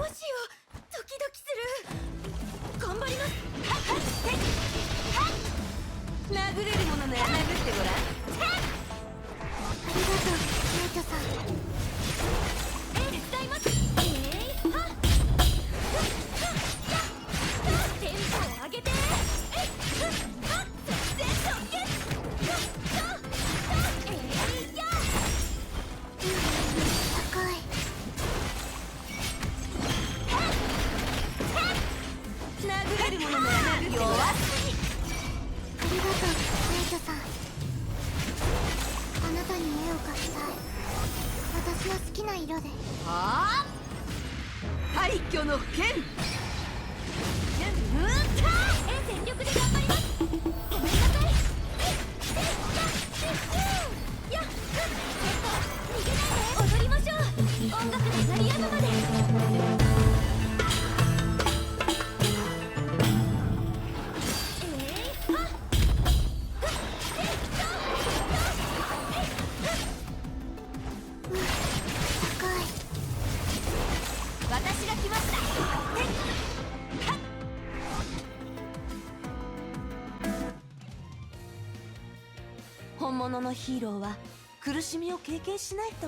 うしよう、ドキドキする。頑張ります。殴れるものなら殴ってごらん。ありがとう、メイトさん。手伝います。テンポを上げて。高い。殴れるものなら殴ってごらん。ありがとう、メイトさん。あなたに絵を描きたい。私の好きな色で。はあ、廃墟の剣。全力で頑張ります。ごめんなさい。やっ、ちょっと逃げないで。踊りましょう。音楽が鳴り止むまで。私が来ました。本物のヒーローは苦しみを経験しないと。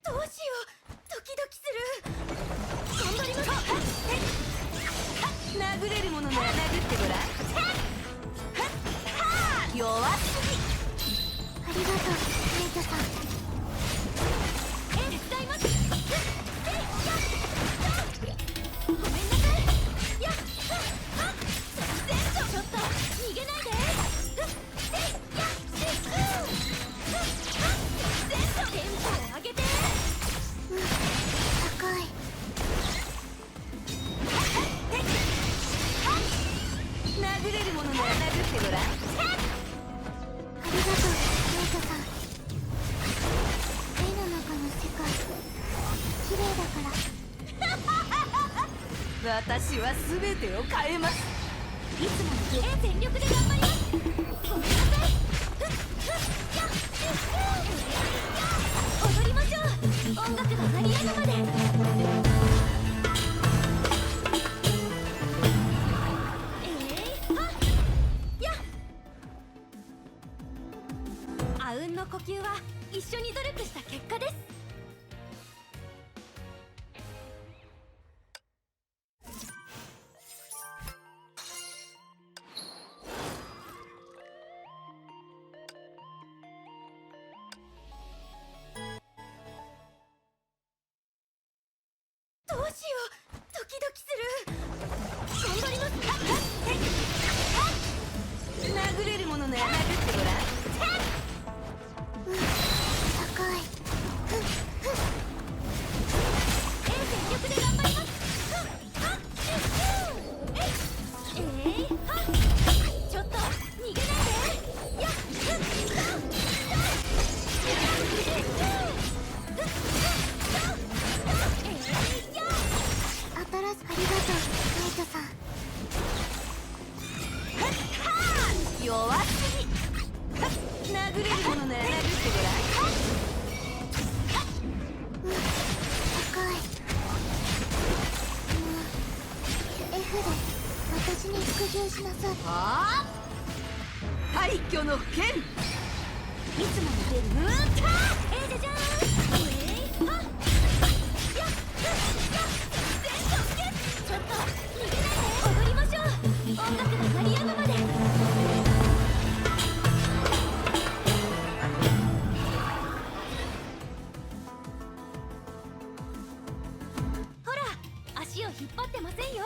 どうしよう、ドキドキする。頑張ります。殴れるものなら殴ってごらん。弱すぎ。ありがとう、メイトさん。手伝います。ごめんなさい。やっ、ちょっと逃げないで。テンポを上げて。高い。殴れるものなら殴ってごらん。ありがとう、メイトさん。絵の中の世界、綺麗だから。私は全てを変えます。いつもの全力で頑張ります。ごめんなさい。踊りましょう。音楽が鳴り止むまで。あうんの呼吸は一緒に努力した結果です。どうしよう、ドキドキする。頑張ります。殴れるものなら殴ってごらん。高い。全力で頑張ります。ちょっと逃げないで。やっ、ありがとう、メイトさん。弱すぎ。殴れるものなら殴ってごらん。高い。F で私に服従しなさい。はあ、廃墟の剣。いつもの出る。じゃじゃーん。やっ、ちょっと逃げないで。踊りましょう。音楽が鳴り止むまで。ほら、足を引っ張ってませんよ。